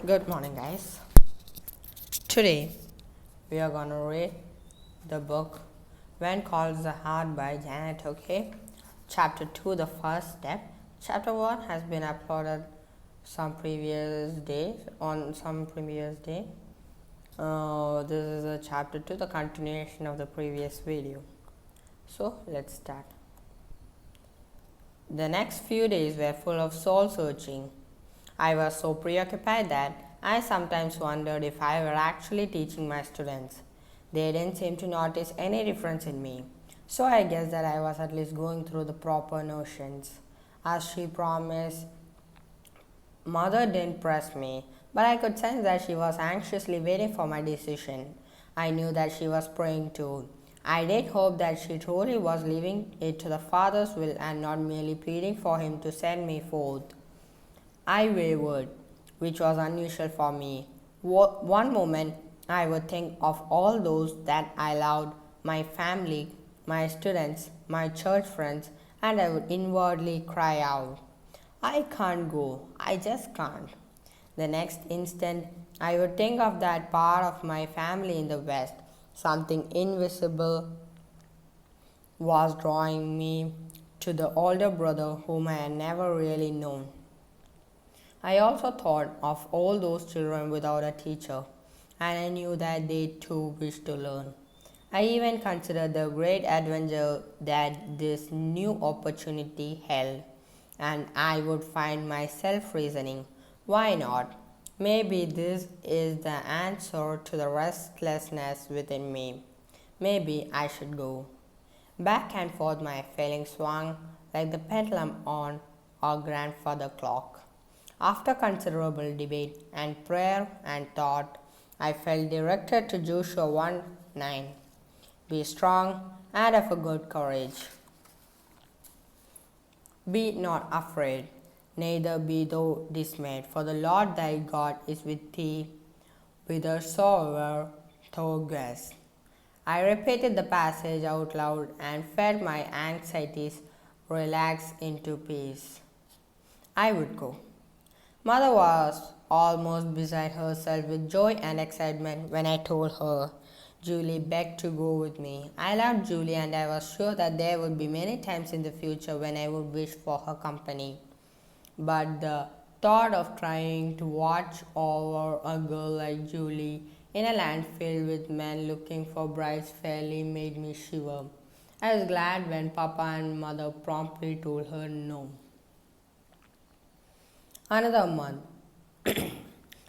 Good morning, guys. Today we are gonna read the book When Calls the Heart by Jannete, okay? Chapter 2, the first step. Chapter 1 has been uploaded on some previous day. This is a chapter 2, the continuation of the previous video. So let's start. The next few days were full of soul searching. I was so preoccupied that I sometimes wondered if I were actually teaching my students. They didn't seem to notice any difference in me, so I guessed that I was at least going through the proper notions. As she promised, Mother didn't press me, but I could sense that she was anxiously waiting for my decision. I knew that she was praying too. I did hope that she truly was leaving it to the Father's will and not merely pleading for him to send me forth. I wavered, which was unusual for me. One moment I would think of all those that I loved, my family, my students, my church friends, and I would inwardly cry out, I can't go, I just can't. The next instant, I would think of that part of my family in the West. Something invisible was drawing me to the older brother whom I had never really known. I also thought of all those children without a teacher, and I knew that they too wished to learn. I even considered the great adventure that this new opportunity held, and I would find myself reasoning, why not? Maybe this is the answer to the restlessness within me. Maybe I should go. Back and forth my feelings swung like the pendulum on our grandfather clock. After considerable debate and prayer and thought, I felt directed to Joshua 1:9. Be strong and of a good courage. Be not afraid, neither be thou dismayed, for the Lord thy God is with thee whithersoever thou goest. I repeated the passage out loud and felt my anxieties relax into peace. I would go. Mother was almost beside herself with joy and excitement when I told her. Julie begged to go with me. I loved Julie and I was sure that there would be many times in the future when I would wish for her company. But the thought of trying to watch over a girl like Julie in a land filled with men looking for brides fairly made me shiver. I was glad when Papa and Mother promptly told her no. Another month,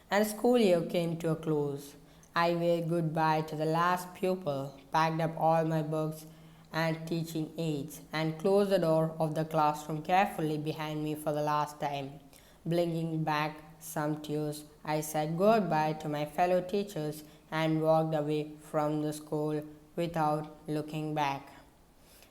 and school year came to a close. I waved goodbye to the last pupil, packed up all my books and teaching aids, and closed the door of the classroom carefully behind me for the last time. Blinking back some tears, I said goodbye to my fellow teachers and walked away from the school without looking back.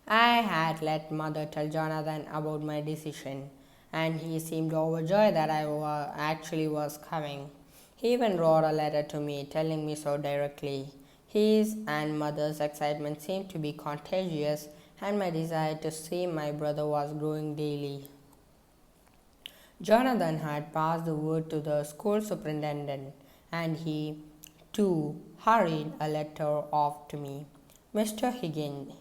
I had let Mother tell Jonathan about my decision, and he seemed overjoyed that actually was coming. He even wrote a letter to me telling me so directly. His and Mother's excitement seemed to be contagious, and my desire to see my brother was growing daily. Jonathan had passed the word to the school superintendent, and he, too, hurried a letter off to me. Mr. Higgins,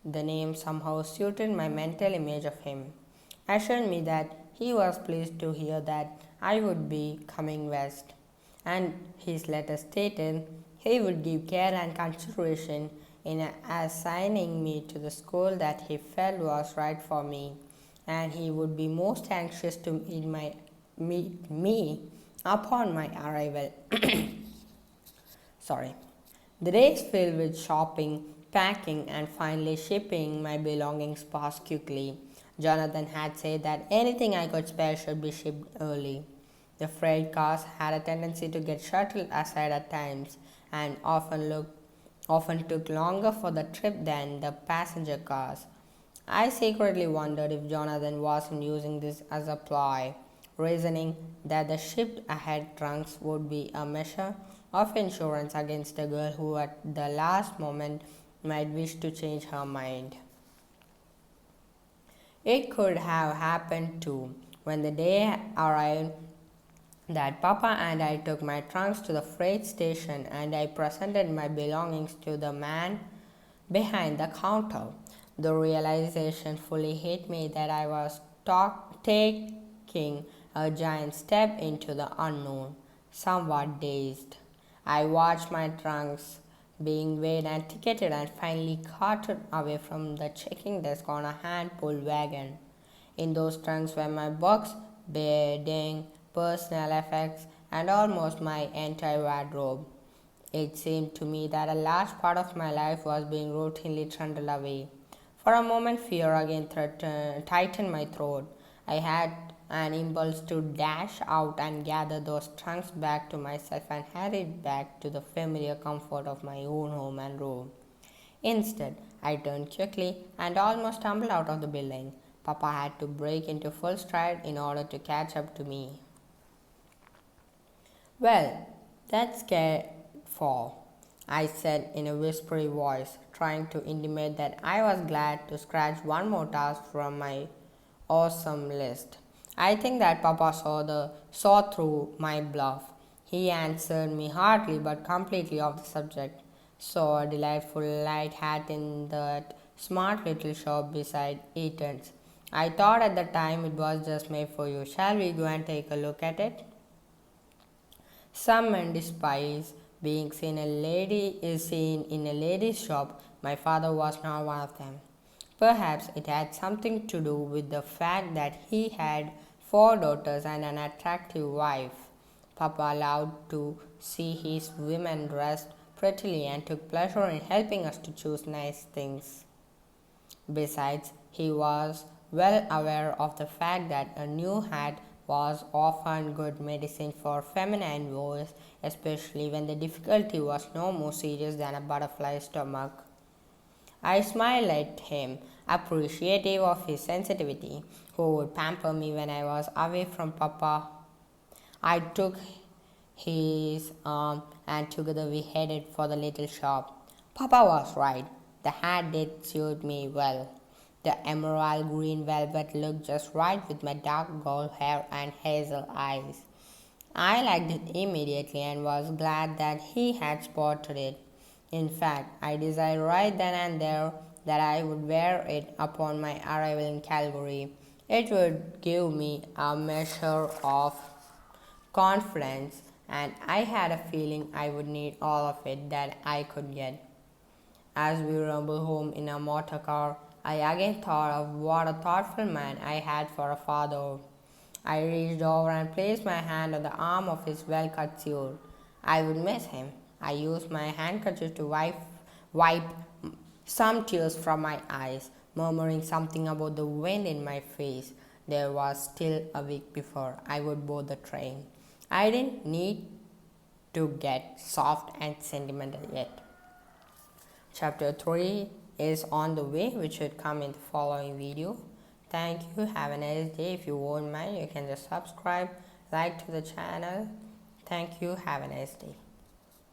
the name somehow suited my mental image of him, assured me that he was pleased to hear that I would be coming west, and his letter stated he would give care and consideration in assigning me to the school that he felt was right for me, and he would be most anxious to meet me upon my arrival. Sorry. The days filled with shopping, packing, and finally shipping my belongings passed quickly. Jonathan had said that anything I could spare should be shipped early. The freight cars had a tendency to get shuttled aside at times and often took longer for the trip than the passenger cars. I secretly wondered if Jonathan wasn't using this as a ploy, reasoning that the shipped ahead trunks would be a measure of insurance against a girl who at the last moment might wish to change her mind. It could have happened too. When the day arrived, that Papa and I took my trunks to the freight station and I presented my belongings to the man behind the counter. The realization fully hit me that I was taking a giant step into the unknown. Somewhat dazed, I watched my trunks being weighed and ticketed and finally carted away from the checking desk on a hand-pulled wagon. In those trunks were my books, bedding, personal effects, and almost my entire wardrobe. It seemed to me that a large part of my life was being routinely trundled away. For a moment, fear again tightened my throat. I had an impulse to dash out and gather those trunks back to myself and hurry back to the familiar comfort of my own home and room. Instead, I turned quickly and almost stumbled out of the building. Papa had to break into full stride in order to catch up to me. Well, that's for, I said in a whispery voice, trying to intimate that I was glad to scratch one more task from my awesome list. I think that Papa saw through my bluff. He answered me hardly but completely off the subject. Saw a delightful light hat in that smart little shop beside Eaton's. I thought at the time it was just made for you. Shall we go and take a look at it? Some men despise being seen in a lady's shop. My father was not one of them. Perhaps it had something to do with the fact that he had 4 daughters and an attractive wife. Papa loved to see his women dressed prettily and took pleasure in helping us to choose nice things. Besides, he was well aware of the fact that a new hat was often good medicine for feminine voice, especially when the difficulty was no more serious than a butterfly stomach. I smiled at him, appreciative of his sensitivity, who would pamper me when I was away from Papa. I took his arm and together we headed for the little shop. Papa was right. The hat did suit me well. The emerald green velvet looked just right with my dark gold hair and hazel eyes. I liked it immediately and was glad that he had spotted it. In fact, I decided right then and there that I would wear it upon my arrival in Calgary. It would give me a measure of confidence, and I had a feeling I would need all of it that I could get. As we rumbled home in a motor car, I again thought of what a thoughtful man I had for a father. I reached over and placed my hand on the arm of his well-cut suit. I would miss him. I used my handkerchief to wipe some tears from my eyes, murmuring something about the wind in my face. There was still a week before I would board the train. I didn't need to get soft and sentimental yet. Chapter 3 is on the way, which should come in the following video. Thank you. Have a nice day. If you won't mind, you can just subscribe, like to the channel. Thank you. Have a nice day.